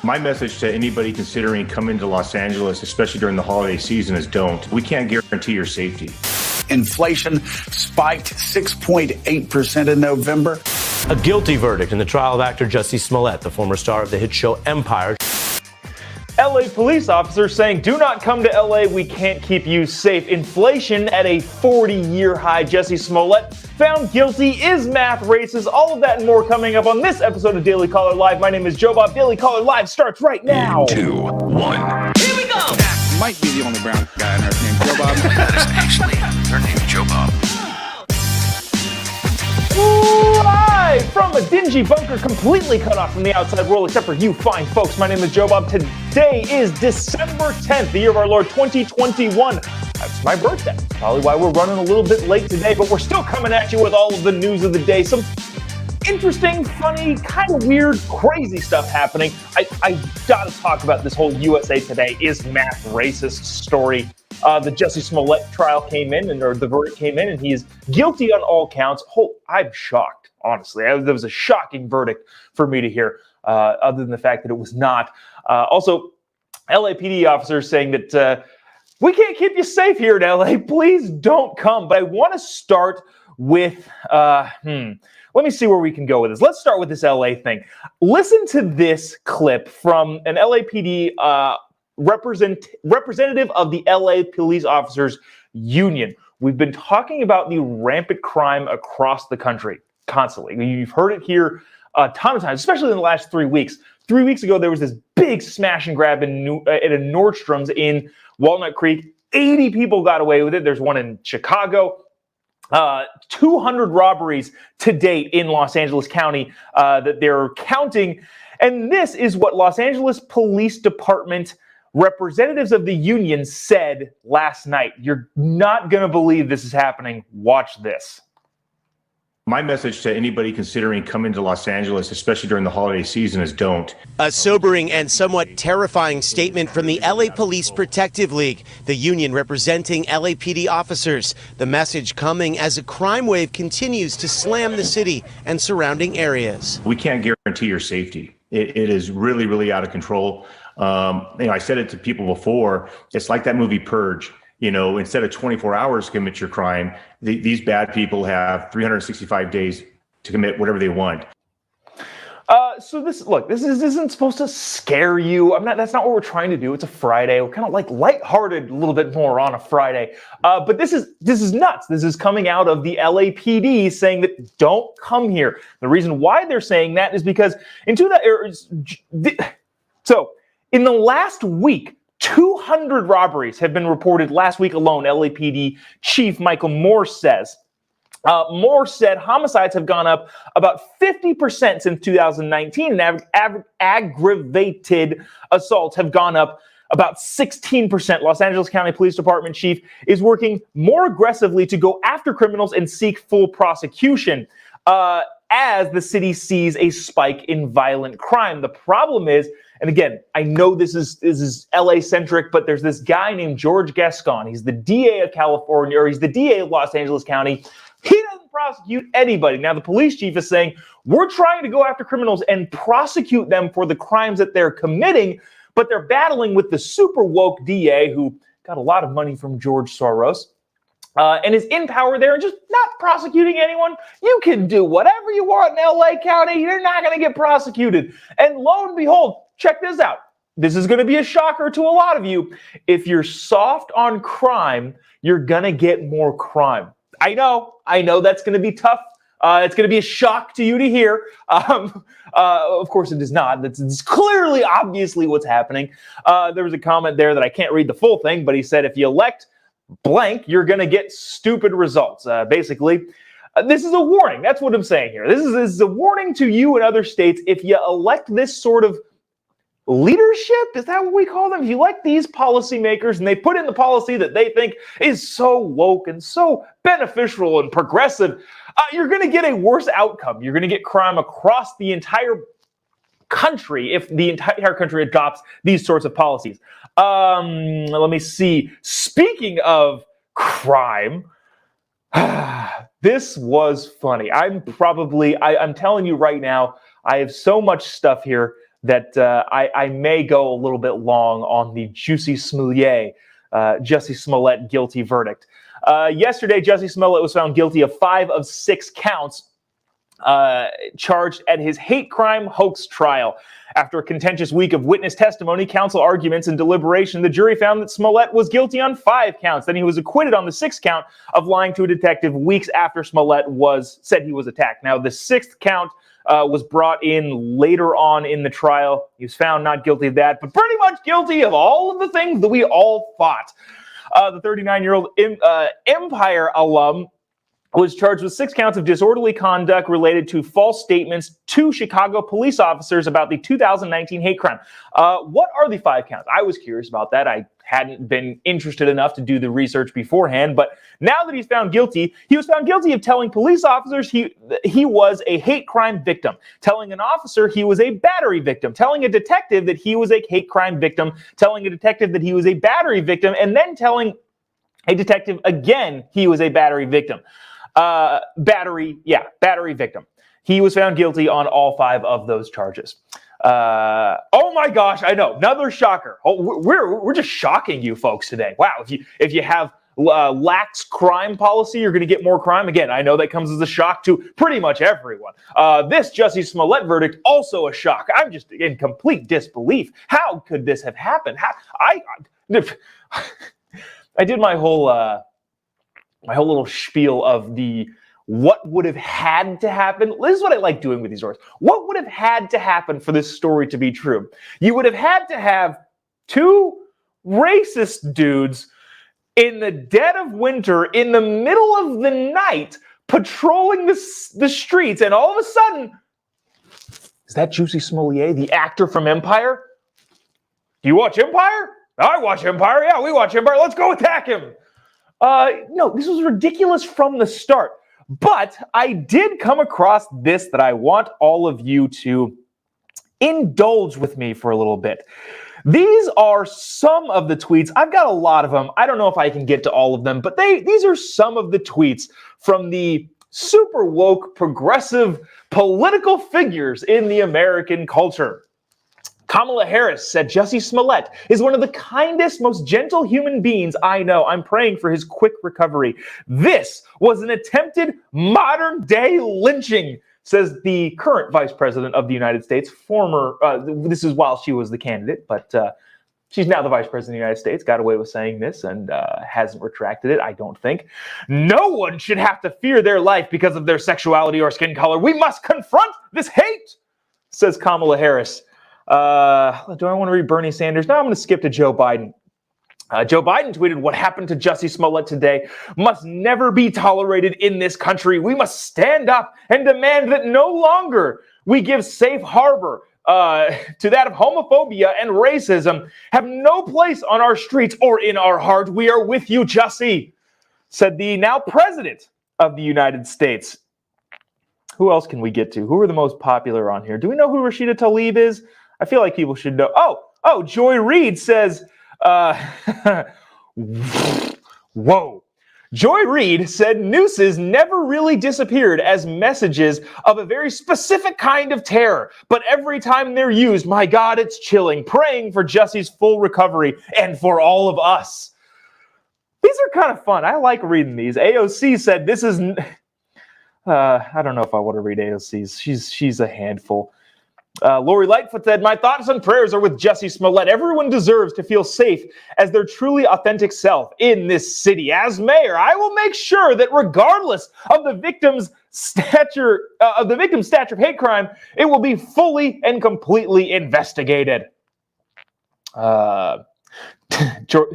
My message to anybody considering coming to Los Angeles, especially during the holiday season, is don't. We can't guarantee your safety. Inflation spiked 6.8% in November. A guilty verdict in the trial of actor Jussie Smollett, the former star of the hit show Empire. LA police officers saying, do not come to LA, we can't keep you safe. Inflation at a 40-year high. Jussie Smollett found guilty. Is math racist? All of that and more coming up on this episode of Daily Caller Live. My name is Jobob. Daily Caller Live starts right now. 2, 1. Here we go. Might be the only brown guy on earth named Jobob. That is actually her name, Jobob. Live from a dingy bunker completely cut off from the outside world except for you fine folks. My name is Jobob. Today is December 10th, the year of our Lord 2021. That's my birthday. Probably why we're running a little bit late today, but we're still coming at you with all of the news of the day. Some interesting, funny, kind of weird, crazy stuff happening. I gotta talk about this whole USA Today is math racist story. The Jussie Smollett trial came in, or the verdict came in, and he is guilty on all counts. I'm shocked, honestly. That was a shocking verdict for me to hear, other than the fact that it was not. Also, LAPD officers saying that we can't keep you safe here in LA. Please don't come. But I want to start with, let me see where we can go with this. Let's start with this LA thing. Listen to this clip from an LAPD representative of the LA Police Officers Union. We've been talking about the rampant crime across the country constantly. You've heard it here a ton of times, especially in the last 3 weeks. 3 weeks ago, there was this big smash and grab at a Nordstrom's in Walnut Creek. 80 people got away with it. There's one in Chicago. 200 robberies to date in Los Angeles County that they're counting. And this is what Los Angeles Police Department representatives of the union said last night. You're not going to believe this is happening. Watch this. My message to anybody considering coming to Los Angeles, especially during the holiday season, is don't. A sobering and somewhat terrifying statement from the LA Police Protective League, the union representing LAPD officers. The message coming as a crime wave continues to slam the city and surrounding areas. We can't guarantee your safety. It is really, really out of control. I said it to people before. It's like that movie Purge. Instead of 24 hours to commit your crime, these bad people have 365 days to commit whatever they want. So this isn't supposed to scare you. That's not what we're trying to do. It's a Friday. We're kind of like lighthearted a little bit more on a Friday. But this is nuts. This is coming out of the LAPD saying that don't come here. The reason why they're saying that is because in the last week, 200 robberies have been reported last week alone, LAPD Chief Michael Moore says. Moore said homicides have gone up about 50% since 2019, and aggravated assaults have gone up about 16%. Los Angeles County Police Department Chief is working more aggressively to go after criminals and seek full prosecution as the city sees a spike in violent crime. The problem is, and again, I know this is LA-centric, but there's this guy named George Gascon. He's the DA of California, or he's the DA of Los Angeles County. He doesn't prosecute anybody. Now, the police chief is saying, we're trying to go after criminals and prosecute them for the crimes that they're committing, but they're battling with the super woke DA who got a lot of money from George Soros. And is in power there and just not prosecuting anyone. You can do whatever you want in LA County. You're not going to get prosecuted. And lo and behold, check this out. This is going to be a shocker to a lot of you. If you're soft on crime, you're going to get more crime. I know that's going to be tough. It's going to be a shock to you to hear. Of course, it is not. It's clearly, obviously what's happening. There was a comment there that I can't read the full thing, but he said, if you elect blank, you're going to get stupid results. Basically, this is a warning. That's what I'm saying here. This is a warning to you and other states. If you elect this sort of leadership, is that what we call them? If you elect these policymakers and they put in the policy that they think is so woke and so beneficial and progressive, you're going to get a worse outcome. You're going to get crime across the entire country if the entire country adopts these sorts of policies. Let me see. Speaking of crime, this was funny. I'm telling you right now, I have so much stuff here that I may go a little bit long on the Jussie Smollett guilty verdict. Yesterday, Jussie Smollett was found guilty of 5 of 6 counts charged at his hate crime hoax trial. After a contentious week of witness testimony, counsel arguments, and deliberation, the jury found that Smollett was guilty on 5 counts. Then he was acquitted on the 6th count of lying to a detective weeks after Smollett said he was attacked. Now, the 6th count was brought in later on in the trial. He was found not guilty of that, but pretty much guilty of all of the things that we all thought. The 39-year-old Empire alum was charged with 6 counts of disorderly conduct related to false statements to Chicago police officers about the 2019 hate crime. What are the 5 counts? I was curious about that. I hadn't been interested enough to do the research beforehand, but now that he's found guilty, he was found guilty of telling police officers he was a hate crime victim, telling an officer he was a battery victim, telling a detective that he was a hate crime victim, telling a detective that he was a battery victim, and then telling a detective again he was a battery victim. Battery victim. He was found guilty on all 5 of those charges. Oh my gosh, I know, another shocker. Oh, we're just shocking you folks today. Wow, if you have lax crime policy, you're going to get more crime. Again, I know that comes as a shock to pretty much everyone. This Jussie Smollett verdict, also a shock. I'm just in complete disbelief. How could this have happened? I did my whole little spiel of what would have had to happen. This is what I like doing with these stories. What would have had to happen for this story to be true? You would have had to have 2 racist dudes in the dead of winter, in the middle of the night, patrolling the streets, and all of a sudden, is that Jussie Smollett, the actor from Empire? Do you watch Empire? I watch Empire. Yeah, we watch Empire. Let's go attack him. No, this was ridiculous from the start. But I did come across this that I want all of you to indulge with me for a little bit. These are some of the tweets. I've got a lot of them. I don't know if I can get to all of them, but these are some of the tweets from the super woke, progressive political figures in the American culture. Kamala Harris said Jussie Smollett is one of the kindest, most gentle human beings I know. I'm praying for his quick recovery. This was an attempted modern-day lynching, says the current Vice President of the United States, this is while she was the candidate, but she's now the Vice President of the United States, got away with saying this and hasn't retracted it, I don't think. No one should have to fear their life because of their sexuality or skin color. We must confront this hate, says Kamala Harris. Do I want to read Bernie Sanders? No, I'm going to skip to Joe Biden. Joe Biden tweeted, "What happened to Jussie Smollett today must never be tolerated in this country. We must stand up and demand that no longer we give safe harbor to that of homophobia and racism have no place on our streets or in our heart. We are with you, Jussie," said the now president of the United States. Who else can we get to? Who are the most popular on here? Do we know who Rashida Tlaib is? I feel like people should know. Oh, Joy Reid says, whoa. Joy Reid said nooses never really disappeared as messages of a very specific kind of terror. But every time they're used, my God, it's chilling. Praying for Jussie's full recovery and for all of us. These are kind of fun. I like reading these. AOC said this is... I don't know if I want to read AOC's. She's a handful. Lori Lightfoot said, "My thoughts and prayers are with Jussie Smollett. Everyone deserves to feel safe as their truly authentic self in this city. As mayor, I will make sure that regardless of the victim's stature of hate crime, it will be fully and completely investigated."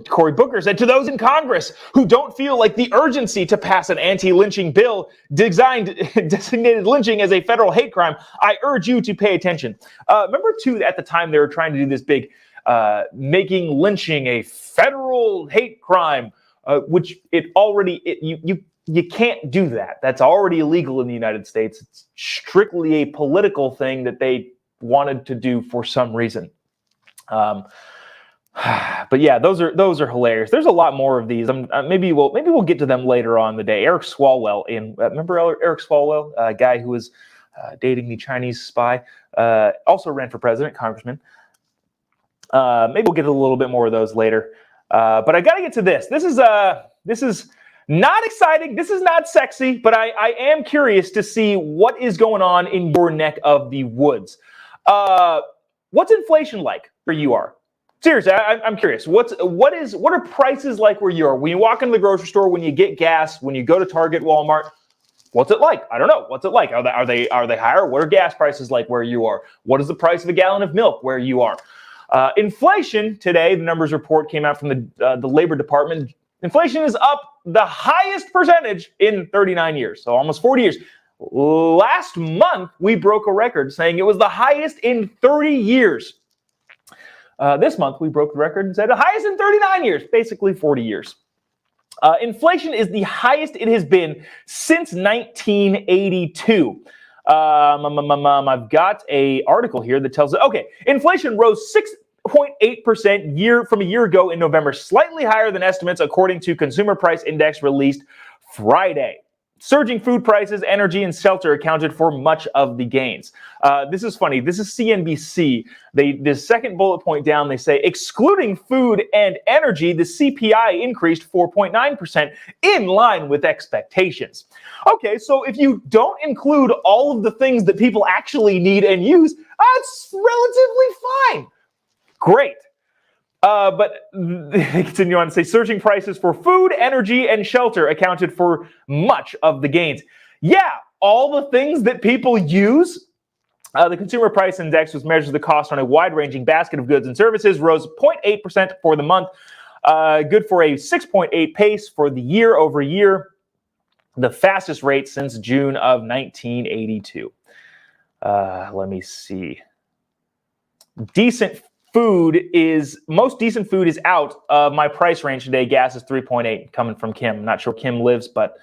Cory Booker said, "To those in Congress who don't feel like the urgency to pass an anti-lynching bill designated lynching as a federal hate crime, I urge you to pay attention." Remember, too, at the time they were trying to do this big making lynching a federal hate crime, which you can't do that. That's already illegal in the United States. It's strictly a political thing that they wanted to do for some reason. But yeah, those are hilarious. There's a lot more of these. Maybe we'll get to them later on in the day. Eric Swalwell remember Eric Swalwell, a guy who was dating the Chinese spy. Also ran for president, congressman. Maybe we'll get a little bit more of those later. But I got to get to this. This is not exciting. This is not sexy, but I am curious to see what is going on in your neck of the woods. What's inflation like where you are? Seriously, I'm curious. What are prices like where you are? When you walk into the grocery store, when you get gas, when you go to Target, Walmart, what's it like? I don't know. What's it like? Are they higher? What are gas prices like where you are? What is the price of a gallon of milk where you are? Inflation today, the numbers report came out from the Labor Department. Inflation is up the highest percentage in 39 years, so almost 40 years. Last month, we broke a record saying it was the highest in 30 years. This month, we broke the record and said the highest in 39 years, basically 40 years. Inflation is the highest it has been since 1982. I've got an article here that tells it. Okay, inflation rose 6.8% from a year ago in November, slightly higher than estimates according to Consumer Price Index released Friday. Surging food prices, energy, and shelter accounted for much of the gains. This is funny. This is CNBC. The second bullet point down, they say, excluding food and energy, the CPI increased 4.9%, in line with expectations. Okay, so if you don't include all of the things that people actually need and use, that's relatively fine. Great. But they continue on to say surging prices for food, energy, and shelter accounted for much of the gains. Yeah, all the things that people use. The Consumer Price Index, which measures the cost on a wide-ranging basket of goods and services, rose 0.8% for the month, good for a 6.8 pace for the year over year, the fastest rate since June of 1982. Let me see. Most decent food is out of my price range today. Gas is 3.8, coming from Kim. I'm not sure Kim lives, but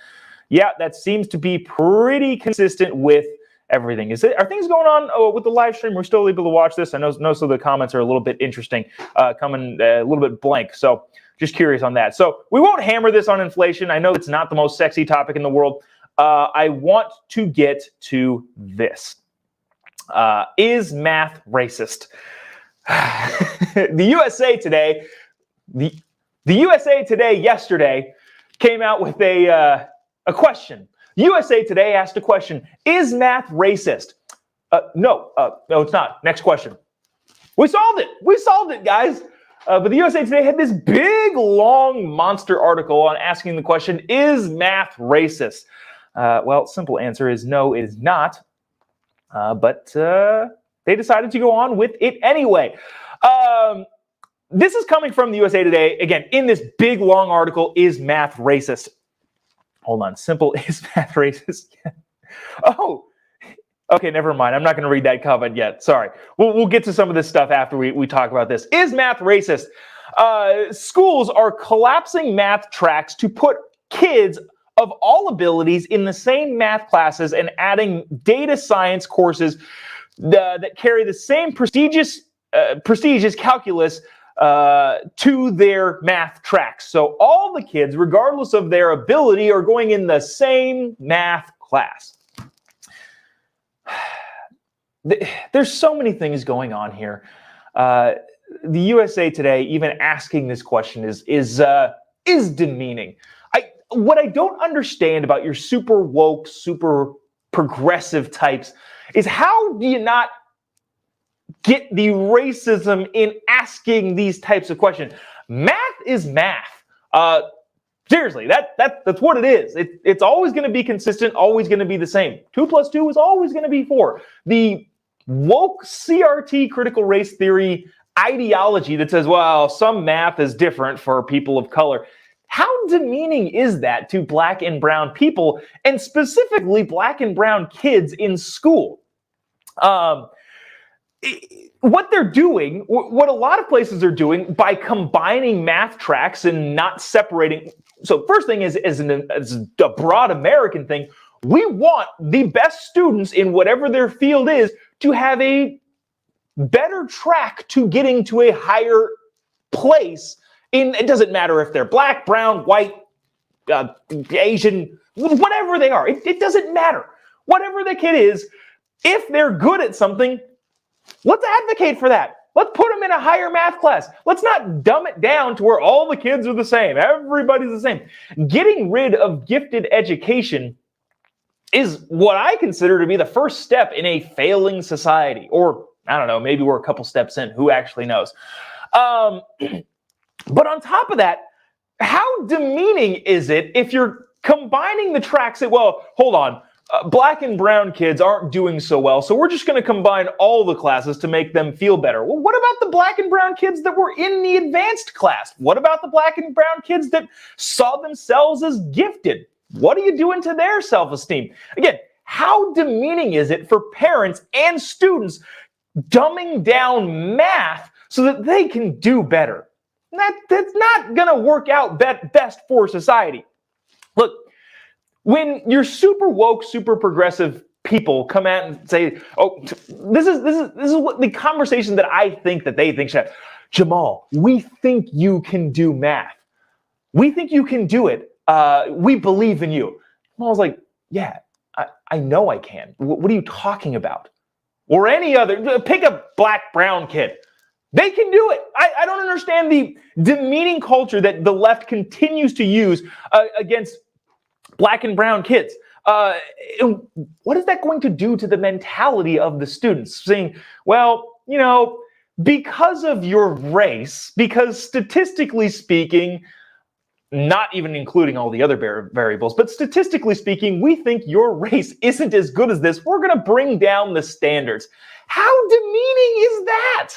yeah, that seems to be pretty consistent with everything. Are things going on with the live stream? We're still able to watch this. I know some of the comments are a little bit interesting, coming a little bit blank. So just curious on that. So we won't hammer this on inflation. I know it's not the most sexy topic in the world. I want to get to this. Is math racist? The USA Today, the USA Today yesterday came out with a question. USA Today asked a question: is math racist? No, it's not. Next question. We solved it, guys. But the USA Today had this big, long monster article on asking the question: is math racist? Well, simple answer is no, it is not. But they decided to go on with it anyway. This is coming from the USA Today, again, in this big, long article, is math racist? Hold on, simple, is math racist? Oh, okay, never mind. I'm not going to read that comment yet. Sorry. We'll get to some of this stuff after we talk about this. Is math racist? Schools are collapsing math tracks to put kids of all abilities in the same math classes and adding data science courses that carry the same prestigious calculus to their math tracks. So all the kids, regardless of their ability, are going in the same math class. There's so many things going on here. The USA Today even asking this question is demeaning. What I don't understand about your super woke, super progressive types is how do you not get the racism in asking these types of questions? Math is math. Seriously, that's what it is. It's always going to be consistent, always going to be the same. 2 + 2 is always going to be 4. The woke CRT critical race theory ideology that says, well, some math is different for people of color. How demeaning is that to black and brown people, and specifically black and brown kids in school? What they're doing, what a lot of places are doing by combining math tracks and not separating. So first thing is a broad American thing. We want the best students in whatever their field is to have a better track to getting to a higher place. It doesn't matter if they're black, brown, white, Asian, whatever they are. It doesn't matter. Whatever the kid is, If they're good at something, let's advocate for that. Let's put them in a higher math class. Let's not dumb it down to where all the kids are the same. Everybody's the same. Getting rid of gifted education is what I consider to be the first step in a failing society. Or, I don't know, maybe we're a couple steps in. Who actually knows? But on top of that, how demeaning is it if you're combining the tracks that, well, hold on, black and brown kids aren't doing so well, so we're just going to combine all the classes to make them feel better. Well, what about the black and brown kids that were in the advanced class? What about the black and brown kids that saw themselves as gifted? What are you doing to their self-esteem? Again, how demeaning is it for parents and students dumbing down math so that they can do better? That's not going to work out best for society. Look, when your super woke, super progressive people come out and say, "Oh, this is what the conversation that I think that they think should have. Jamal, we think you can do math. We think you can do it. We believe in you." And I was like, "Yeah, I know I can. What are you talking about?" Or any other, pick a black, brown kid. They can do it. I don't understand the demeaning culture that the left continues to use against black and brown kids. What is that going to do to the mentality of the students? Saying, well, you know, because of your race, because statistically speaking, not even including all the other variables, but statistically speaking, we think your race isn't as good as this. We're going to bring down the standards. How demeaning is that?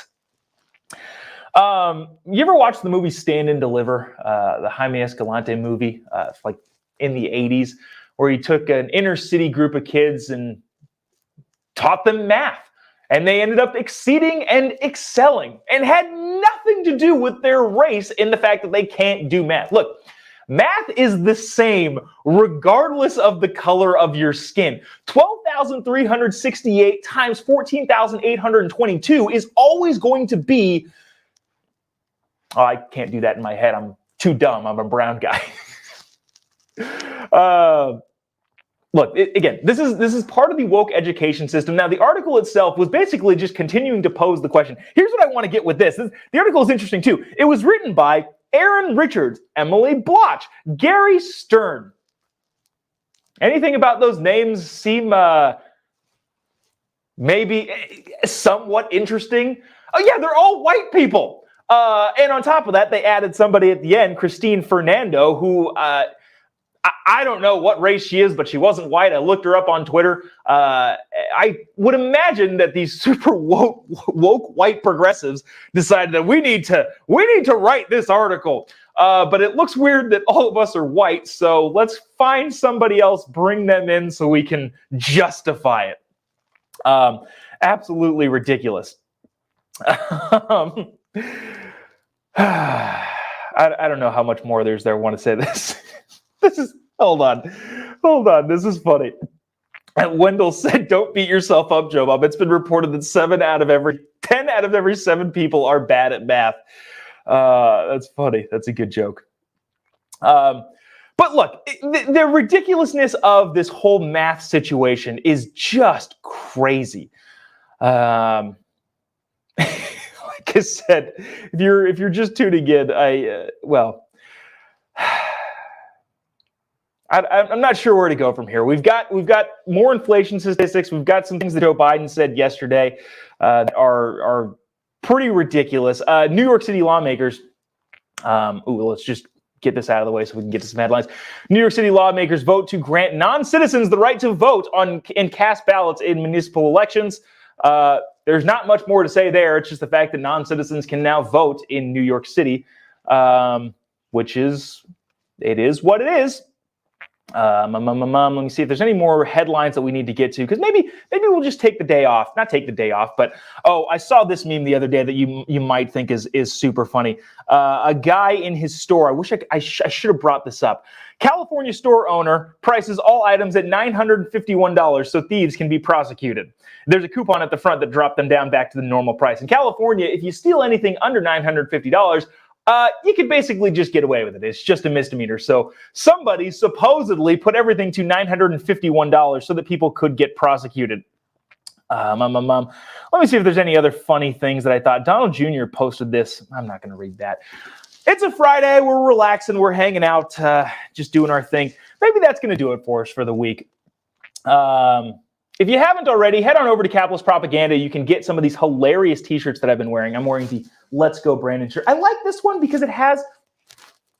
You ever watch the movie Stand and Deliver, the Jaime Escalante movie, like in the 80s, where he took an inner city group of kids and taught them math, and they ended up exceeding and excelling and had nothing to do with their race in the fact that they can't do math. Look, math is the same regardless of the color of your skin. 12,368 times 14,822 is always going to be, oh, I can't do that in my head. I'm too dumb. I'm a brown guy. Look, again, this is part of the woke education system. Now, the article itself was basically just continuing to pose the question. Here's what I want to get with this. The article is interesting, too. It was written by Aaron Richards, Emily Bloch, Gary Stern. Anything about those names seem maybe somewhat interesting? Oh, yeah, they're all white people. And on top of that, they added somebody at the end, Christine Fernando, who I don't know what race she is, but she wasn't white. I looked her up on Twitter. I would imagine that these super woke white progressives decided that we need to write this article. But it looks weird that all of us are white, so let's find somebody else, bring them in so we can justify it. Absolutely ridiculous. I don't know how much more there want to say this. Hold on. This is funny. And Wendell said, "Don't beat yourself up, Jobob. It's been reported that 10 out of every 7 people are bad at math." That's funny. That's a good joke. But look, the ridiculousness of this whole math situation is just crazy. Like I said, if you're just tuning in, I'm not sure where to go from here. We've got more inflation statistics. We've got some things that Joe Biden said yesterday that are pretty ridiculous. New York City lawmakers. Let's just get this out of the way so we can get to some headlines. New York City lawmakers vote to grant non-citizens the right to vote and cast ballots in municipal elections. There's not much more to say there. It's just the fact that non-citizens can now vote in New York City, which is what it is. Let me see if there's any more headlines that we need to get to, because maybe we'll just take the day off. Not take the day off, but I saw this meme the other day that you might think is super funny. A guy in his store. I wish I should have brought this up. California store owner prices all items at $951 so thieves can be prosecuted. There's a coupon at the front that dropped them down back to the normal price. In California, if you steal anything under $950, you can basically just get away with it. It's just a misdemeanor. So somebody supposedly put everything to $951 so that people could get prosecuted. Let me see if there's any other funny things that I thought. Donald Jr. posted this. I'm not going to read that. It's a Friday. We're relaxing. We're hanging out, just doing our thing. Maybe that's going to do it for us for the week. If you haven't already, head on over to Capitalist Propaganda. You can get some of these hilarious T-shirts that I've been wearing. I'm wearing the Let's Go Brandon shirt. I like this one because it has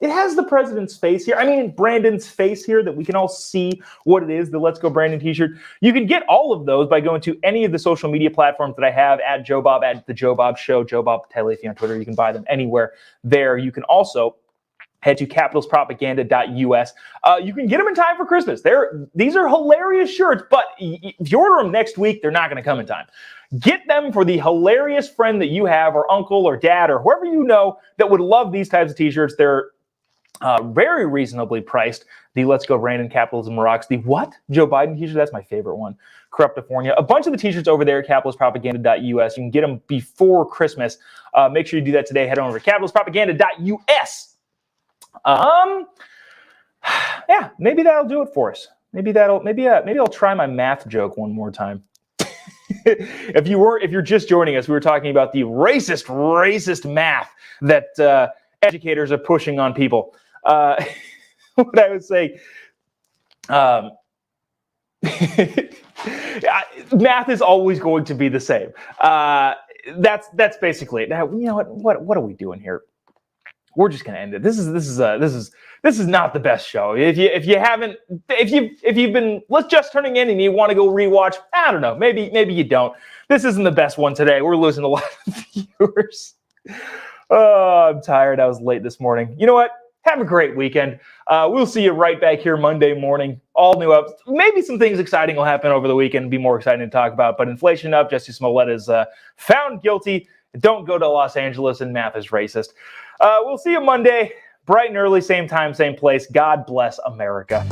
the president's face here. I mean, Brandon's face here, that we can all see what it is, the Let's Go Brandon T-shirt. You can get all of those by going to any of the social media platforms that I have, at Jobob, at The Jobob Show, Jobob Talifi on Twitter. You can buy them anywhere there. You can also head to capitals.propaganda.us. You can get them in time for Christmas. These are hilarious shirts, but if you order them next week, they're not going to come in time. Get them for the hilarious friend that you have, or uncle or dad or whoever you know that would love these types of T-shirts. They're very reasonably priced. The Let's Go Brandon Capitalism Rocks. The what? Joe Biden T-shirt? That's my favorite one. Corruptifornia. A bunch of the T-shirts over there at capitalistpropaganda.us. You can get them before Christmas. Make sure you do that today. Head on over to capitalistpropaganda.us. Yeah, maybe that'll do it for us. Maybe I'll try my math joke one more time. If you're just joining us, we were talking about the racist math that educators are pushing on people. What I would say, math is always going to be the same. That's basically it. Now, you know what are we doing here? We're just gonna end it. This is not the best show. If you've been just turning in and you want to go rewatch, I don't know. Maybe you don't. This isn't the best one today. We're losing a lot of viewers. Oh, I'm tired. I was late this morning. You know what? Have a great weekend. We'll see you right back here Monday morning. All new up. Maybe some things exciting will happen over the weekend. Be more exciting to talk about. But inflation up. Jesse Smollett is found guilty. Don't go to Los Angeles, and math is racist. We'll see you Monday, bright and early, same time, same place. God bless America.